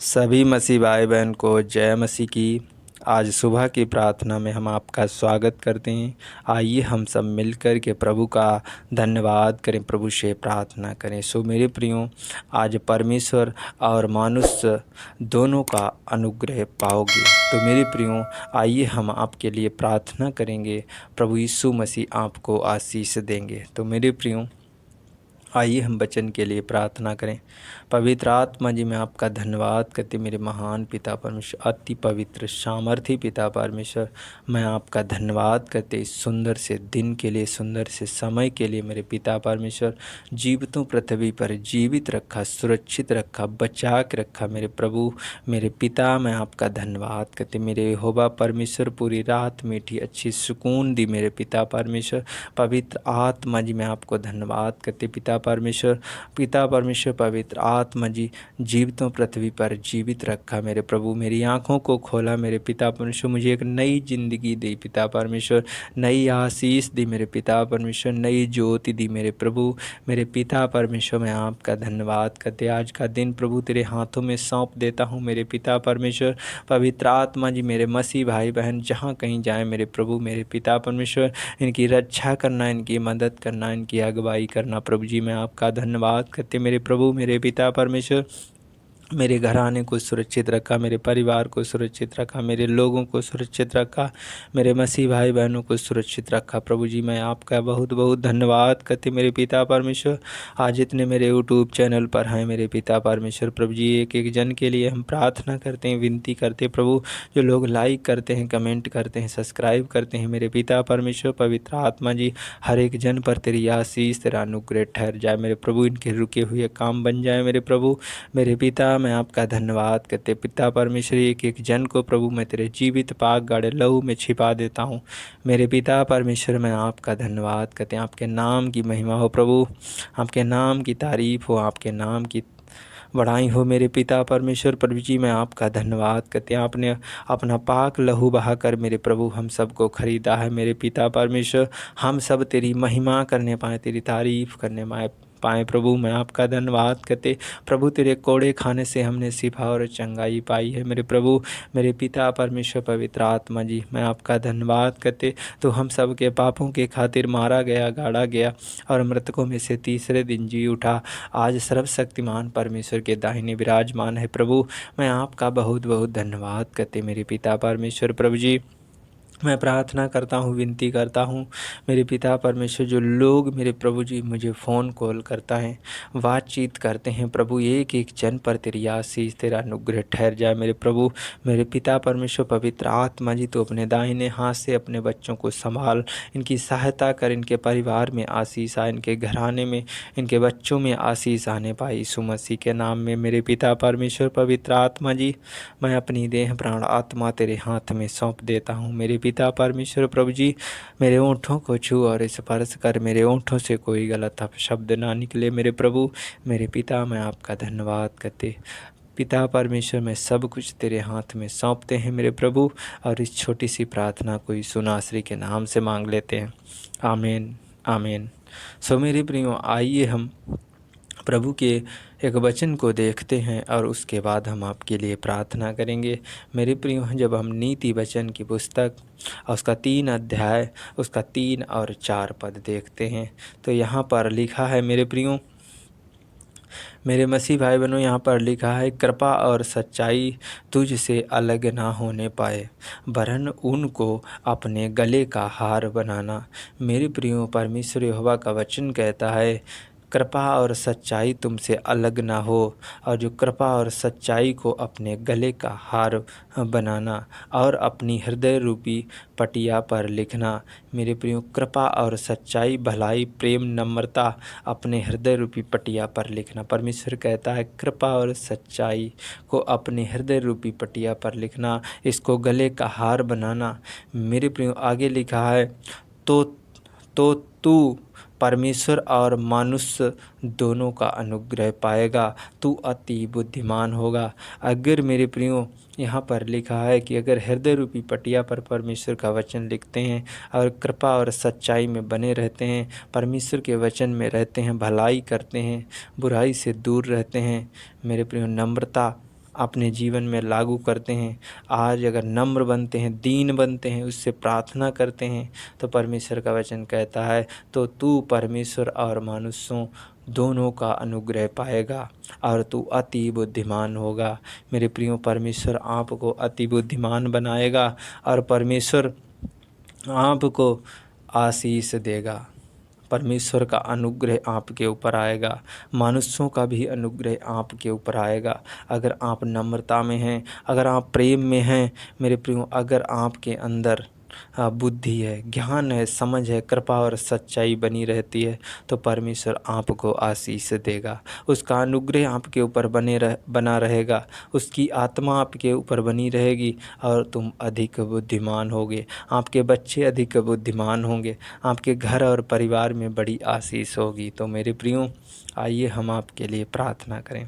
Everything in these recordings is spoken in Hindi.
सभी मसीह भाई बहन को जय मसीह की। आज सुबह की प्रार्थना में हम आपका स्वागत करते हैं। आइए हम सब मिलकर के प्रभु का धन्यवाद करें, प्रभु से प्रार्थना करें। सो मेरे प्रियो, आज परमेश्वर और मनुष्य दोनों का अनुग्रह पाओगे। तो मेरे प्रियो, आइए हम आपके लिए प्रार्थना करेंगे। प्रभु यीशु मसीह आपको आशीष देंगे। तो मेरे प्रियो, आइए हम वचन के लिए प्रार्थना करें। पवित्र आत्मा जी, मैं आपका धन्यवाद करते मेरे महान पिता परमेश्वर, अति पवित्र सामर्थी पिता परमेश्वर। मैं आपका धन्यवाद करते इस सुंदर से दिन के लिए, सुंदर से समय के लिए मेरे पिता परमेश्वर। जीवितों पृथ्वी पर जीवित रखा, सुरक्षित रखा, बचा के रखा मेरे प्रभु मेरे पिता। मैं आपका धन्यवाद करते मेरे यहोवा परमेश्वर। पूरी रात मीठी अच्छी सुकून दी मेरे पिता परमेश्वर। पवित्र आत्मा जी, मैं आपको धन्यवाद करते पिता परमेश्वर। पिता परमेश्वर, पवित्र आत्मा जी, जीवितों पृथ्वी पर जीवित रखा मेरे प्रभु। मेरी आंखों को खोला मेरे पिता परमेश्वर। मुझे एक नई जिंदगी दी पिता परमेश्वर, नई आशीष दी मेरे पिता परमेश्वर, नई ज्योति दी मेरे प्रभु मेरे पिता परमेश्वर। मैं आपका धन्यवाद करते आज का दिन प्रभु तेरे हाथों में सौंप देता हूँ मेरे पिता परमेश्वर। पवित्र आत्मा जी, मेरे मसीह भाई बहन जहाँ कहीं जाए मेरे प्रभु मेरे पिता परमेश्वर, इनकी रक्षा करना, इनकी मदद करना, इनकी अगुवाई करना प्रभु जी। मैं आपका धन्यवाद करते मेरे प्रभु मेरे पिता परमेश्वर। मेरे घराने को सुरक्षित रखा, मेरे परिवार को सुरक्षित रखा, मेरे लोगों को सुरक्षित रखा, मेरे मसीह भाई बहनों को सुरक्षित रखा प्रभु जी। मैं आपका बहुत बहुत धन्यवाद करते मेरे पिता परमेश्वर। आज जितने मेरे यूट्यूब चैनल पर हैं मेरे पिता परमेश्वर, प्रभु जी एक एक जन के लिए हम प्रार्थना करते हैं, विनती करते हैं प्रभु। जो लोग लाइक करते हैं, कमेंट करते हैं, सब्सक्राइब करते हैं मेरे पिता परमेश्वर, पवित्र आत्मा जी, हर एक जन पर तेरी आशीष तेरा अनुग्रह ठहर जाए मेरे प्रभु। इनके रुके हुए काम बन जाए मेरे प्रभु मेरे पिता। मैं आपका धन्यवाद करते पिता परमेश्वर। एक एक जन को प्रभु मैं तेरे जीवित पाक गाढ़े लहू में छिपा देता हूँ मेरे पिता परमेश्वर। मैं आपका धन्यवाद करते हैं। आपके नाम की महिमा हो प्रभु, आपके नाम की तारीफ हो, आपके नाम की बढ़ाई हो मेरे पिता परमेश्वर। प्रभु जी, मैं आपका धन्यवाद करते हैं। आपने अपना पाक लहू बहाकर मेरे प्रभु हम सबको खरीदा है मेरे पिता परमेश्वर। हम सब तेरी महिमा करने पाए, तेरी तारीफ करने पाए प्रभु। मैं आपका धन्यवाद करते प्रभु। तेरे कोड़े खाने से हमने शिफा और चंगाई पाई है मेरे प्रभु मेरे पिता परमेश्वर, पवित्र आत्मा जी। मैं आपका धन्यवाद करते तो हम सब के पापों के खातिर मारा गया, गाड़ा गया और मृतकों में से तीसरे दिन जी उठा। आज सर्वशक्तिमान परमेश्वर के दाहिने विराजमान है प्रभु। मैं आपका बहुत बहुत धन्यवाद करते मेरे पिता परमेश्वर। प्रभु जी, मैं प्रार्थना करता हूँ, विनती करता हूँ मेरे पिता परमेश्वर। जो लोग मेरे प्रभु जी मुझे फ़ोन कॉल करता है, बातचीत करते हैं प्रभु, एक एक जन पर तेरी आशीष तेरा अनुग्रह ठहर जाए मेरे प्रभु मेरे पिता परमेश्वर। पवित्र आत्मा जी, तो अपने दाहिने हाथ से अपने बच्चों को संभाल, इनकी सहायता कर, इनके परिवार में आशीष आए, इनके घराने में, इनके बच्चों में आशीष आने पाए यीशु मसीह के नाम में मेरे पिता परमेश्वर। पवित्र आत्मा जी, मैं अपनी देह प्राण आत्मा तेरे हाथ में सौंप देता हूँ मेरे पिता परमेश्वर। प्रभु जी, मेरे ओंठों को छू और स्पर्श कर, मेरे ओंठों से कोई गलत शब्द ना निकले मेरे प्रभु मेरे पिता। मैं आपका धन्यवाद करते पिता परमेश्वर। मैं सब कुछ तेरे हाथ में सौंपते हैं मेरे प्रभु, और इस छोटी सी प्रार्थना को यीशु नासरी के नाम से मांग लेते हैं। आमीन आमीन। सो मेरे प्रियो, आइए हम प्रभु के एक वचन को देखते हैं और उसके बाद हम आपके लिए प्रार्थना करेंगे मेरे प्रियो। जब हम नीति वचन की पुस्तक और उसका 3 अध्याय, उसका 3 और 4 पद देखते हैं, तो यहाँ पर लिखा है मेरे प्रियो, मेरे मसीह भाई बहनों, यहाँ पर लिखा है, कृपा और सच्चाई तुझ से अलग ना होने पाए, वरन उनको अपने गले का हार बनाना। मेरे प्रियो, परमेश्वर यहोवा का वचन कहता है कृपा और सच्चाई तुमसे अलग ना हो, और जो कृपा और सच्चाई को अपने गले का हार बनाना और अपनी हृदय रूपी पटिया पर लिखना। मेरे प्रियो, कृपा और सच्चाई, भलाई, प्रेम, नम्रता अपने हृदय रूपी पटिया पर लिखना। परमेश्वर कहता है कृपा और सच्चाई को अपने हृदय रूपी पटिया पर लिखना, इसको गले का हार बनाना। मेरे प्रियो, आगे लिखा है, तो तू परमेश्वर और मनुष्य दोनों का अनुग्रह पाएगा, तू अति बुद्धिमान होगा। अगर मेरे प्रियो, यहाँ पर लिखा है कि अगर हृदय रूपी पटिया पर परमेश्वर का वचन लिखते हैं और कृपा और सच्चाई में बने रहते हैं, परमेश्वर के वचन में रहते हैं, भलाई करते हैं, बुराई से दूर रहते हैं, मेरे प्रियो, नम्रता अपने जीवन में लागू करते हैं, आज अगर नम्र बनते हैं, दीन बनते हैं, उससे प्रार्थना करते हैं, तो परमेश्वर का वचन कहता है तो तू परमेश्वर और मनुष्यों दोनों का अनुग्रह पाएगा और तू अति बुद्धिमान होगा। मेरे प्रियो, परमेश्वर आपको अति बुद्धिमान बनाएगा और परमेश्वर आपको आशीष देगा। परमेश्वर का अनुग्रह आपके ऊपर आएगा, मनुष्यों का भी अनुग्रह आपके ऊपर आएगा। अगर आप नम्रता में हैं, अगर आप प्रेम में हैं मेरे प्रियो, अगर आपके अंदर बुद्धि है, ज्ञान है, समझ है, कृपा और सच्चाई बनी रहती है, तो परमेश्वर आपको आशीष देगा। उसका अनुग्रह आपके ऊपर बना रहेगा, उसकी आत्मा आपके ऊपर बनी रहेगी और तुम अधिक बुद्धिमान होगे, आपके बच्चे अधिक बुद्धिमान होंगे, आपके घर और परिवार में बड़ी आशीष होगी। तो मेरे प्रियो, आइए हम आपके लिए प्रार्थना करें।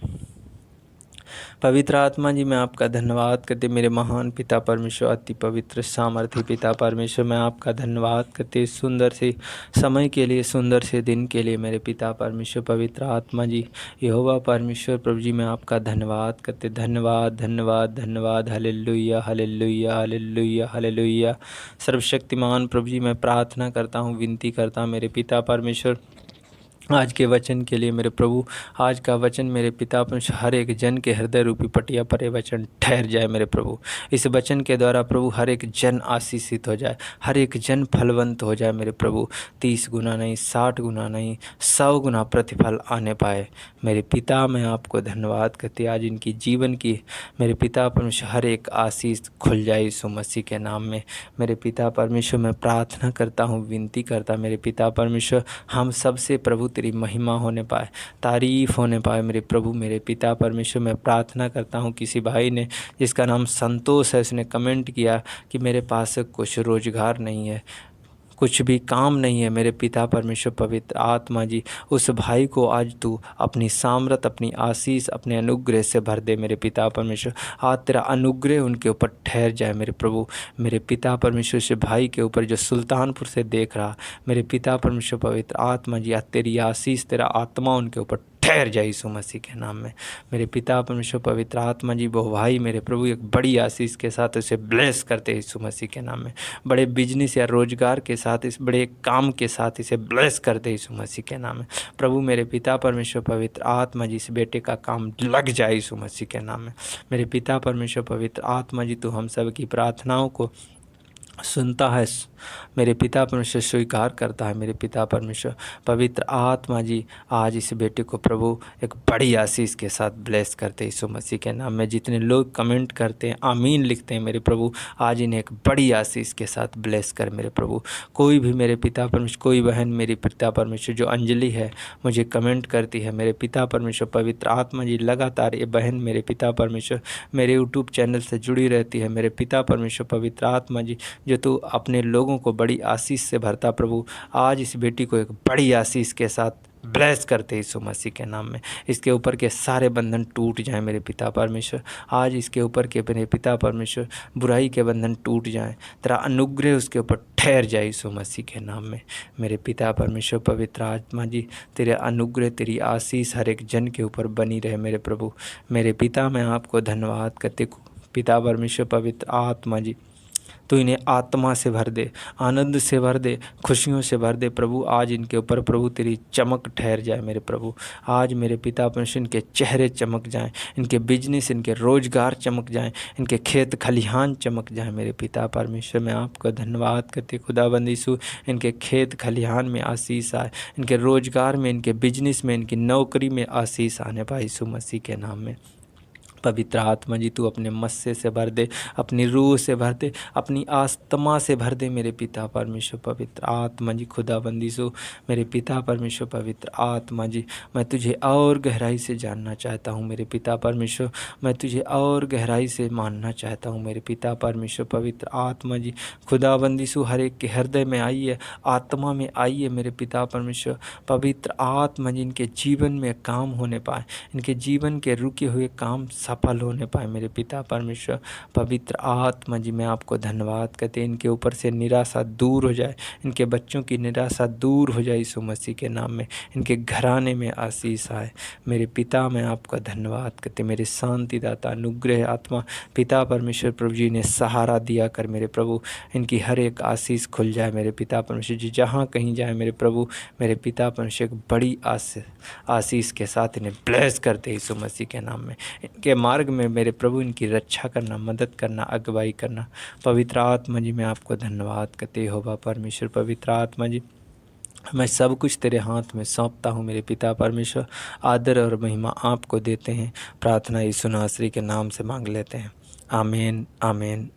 पवित्र आत्मा जी, मैं आपका धन्यवाद करते, मेरे महान पिता परमेश्वर, अति पवित्र सामर्थी पिता परमेश्वर, मैं आपका धन्यवाद करते इस सुंदर से समय के लिए, सुंदर से दिन के लिए मेरे पिता परमेश्वर। पवित्र आत्मा जी, यहोवा परमेश्वर प्रभु जी, मैं आपका धन्यवाद करते, धन्यवाद धन्यवाद धन्यवाद। Hallelujah hallelujah hallelujah hallelujah. सर्वशक्तिमान प्रभु जी, मैं प्रार्थना करता हूँ, विनती करता हूँ मेरे पिता परमेश्वर, आज के वचन के लिए मेरे प्रभु, आज का वचन मेरे पिता परमेश्वर हर एक जन के हृदय रूपी पटिया पर ये वचन ठहर जाए मेरे प्रभु। इस वचन के द्वारा प्रभु हर एक जन आशीषित हो जाए, हर एक जन फलवंत हो जाए मेरे प्रभु। 30 गुना नहीं, 60 गुना नहीं, 100 गुना प्रतिफल आने पाए मेरे पिता। मैं आपको धन्यवाद करती, आज इनकी जीवन की मेरे पिता परमेश्वर हर एक आशीष खुल जाए यीशु मसीह के नाम में। मेरे पिता परमेश्वर, मैं प्रार्थना करता हूँ, विनती करता मेरे पिता परमेश्वर, हम सबसे प्रभु तेरी महिमा होने पाए, तारीफ होने पाए मेरे प्रभु। मेरे पिता परमेश्वर, मैं प्रार्थना करता हूँ, किसी भाई ने जिसका नाम संतोष है, उसने कमेंट किया कि मेरे पास कुछ रोजगार नहीं है, कुछ भी काम नहीं है मेरे पिता परमेश्वर। पवित्र आत्मा जी, उस भाई को आज तू अपनी सामर्थ, अपनी आशीष, अपने अनुग्रह से भर दे मेरे पिता परमेश्वर। आज तेरा अनुग्रह उनके ऊपर ठहर जाए मेरे प्रभु। मेरे पिता परमेश्वर, से भाई के ऊपर जो सुल्तानपुर से देख रहा मेरे पिता परमेश्वर, पवित्र आत्मा जी, आज तेरी आशीष, तेरा आत्मा उनके ऊपर ठहर जाए यीशु मसीह के नाम में। मेरे पिता परमेश्वर, पवित्र आत्मा जी, वो भाई मेरे प्रभु एक बड़ी आशीष के साथ उसे ब्लेस करते यीशु मसीह के नाम में। बड़े बिजनेस या रोजगार के साथ, इस बड़े काम के साथ इसे ब्लेस करते यीशु मसीह के नाम में। प्रभु मेरे पिता परमेश्वर, पवित्र आत्मा जी, इस बेटे का काम लग जाए यीशु मसीह के नाम में। मेरे पिता परमेश्वर, पवित्र आत्मा जी, तू हम सब की प्रार्थनाओं को सुनता है, मेरे पिता परमेश्वर स्वीकार करता है मेरे पिता परमेश्वर। पवित्र आत्मा जी, आज इस बेटे को प्रभु एक बड़ी आशीष के साथ ब्लेस करते यीशु मसीह के नाम में। जितने लोग कमेंट करते हैं, आमीन लिखते हैं मेरे प्रभु, आज इन्हें एक बड़ी आशीष के साथ ब्लेस कर मेरे प्रभु। कोई भी मेरे पिता परमेश्वर, कोई बहन मेरे पिता परमेश्वर जो अंजलि है मुझे कमेंट करती है मेरे पिता परमेश्वर, पवित्र आत्मा जी, लगातार ये बहन मेरे पिता परमेश्वर मेरे यूट्यूब चैनल से जुड़ी रहती है मेरे पिता परमेश्वर। पवित्र आत्मा जी, जो तू अपने लोगों को बड़ी आशीष से भरता प्रभु, आज इस बेटी को एक बड़ी आशीष के साथ ब्लेस करते यीशु मसीह के नाम में। इसके ऊपर के सारे बंधन टूट जाएं मेरे पिता परमेश्वर। आज इसके ऊपर के मेरे पिता परमेश्वर बुराई के बंधन टूट जाएं, तेरा अनुग्रह उसके ऊपर ठहर जाए यीशु मसीह के नाम में। मेरे पिता परमेश्वर, पवित्र आत्मा जी, तेरे अनुग्रह, तेरी आशीष हर एक जन के ऊपर बनी रहे मेरे प्रभु। मेरे पिता, मैं आपको धन्यवाद करते पिता परमेश्वर, पवित्र आत्मा जी, तो इन्हें आत्मा से भर दे, आनंद से भर दे, खुशियों से भर दे प्रभु। आज इनके ऊपर प्रभु तेरी चमक ठहर जाए मेरे प्रभु। आज मेरे पिता परमेश्वर, इनके चेहरे चमक जाएं, इनके बिजनेस, इनके रोजगार चमक जाएं, इनके खेत खलिहान चमक जाएं मेरे पिता परमेश्वर। मैं आपका धन्यवाद करते खुदाबंद यीशु, इनके खेत खलिहान में आशीष आए, इनके रोजगार में, इनके बिजनेस में, इनकी नौकरी में आशीष आने पाए यीशु मसीह के नाम में। पवित्र आत्मा जी, तू अपने मस्से से भर दे, अपनी रूह से भर दे, अपनी आत्मा से भर दे मेरे पिता परमेश्वर। पवित्र आत्मा जी, खुदाबंदी सो मेरे पिता परमेश्वर, पवित्र आत्मा जी, मैं तुझे और गहराई से जानना चाहता हूँ मेरे पिता परमेश्वर। मैं तुझे और गहराई से मानना चाहता हूँ मेरे पिता परमेश्वर। पवित्र आत्मा जी, खुदाबंदी सो हर एक के हृदय में आइए, आत्मा में आइए मेरे पिता परमेश्वर। पवित्र आत्मा जी, इनके जीवन में काम होने पाए, इनके जीवन के रुके हुए काम सफल होने पाए मेरे पिता परमेश्वर। पवित्र आत्मा जी मैं आपको धन्यवाद करते, इनके ऊपर से निराशा दूर हो जाए, इनके बच्चों की निराशा दूर हो जाए यीशु मसीह के नाम में, इनके घराने में आशीष आए। मेरे पिता मैं आपका धन्यवाद करते, मेरे शांतिदाता अनुग्रह आत्मा पिता परमेश्वर प्रभु जी ने सहारा दिया कर मेरे प्रभु, इनकी हर एक आशीष खुल जाए मेरे पिता परमेश्वर जी। जहाँ कहीं जाए मेरे प्रभु, मेरे पिता परमेश्वर एक बड़ी आशीष के साथ इन्हें ब्लेस करते यीशु मसीह के नाम में। इनके मार्ग में मेरे प्रभु इनकी रक्षा करना, मदद करना, अगुवाई करना। पवित्र आत्मा जी मैं आपको धन्यवाद करते होगा परमेश्वर। पवित्र आत्मा जी मैं सब कुछ तेरे हाथ में सौंपता हूँ मेरे पिता परमेश्वर। आदर और महिमा आपको देते हैं। प्रार्थना यीशु नासरी के नाम से मांग लेते हैं। आमीन, आमीन,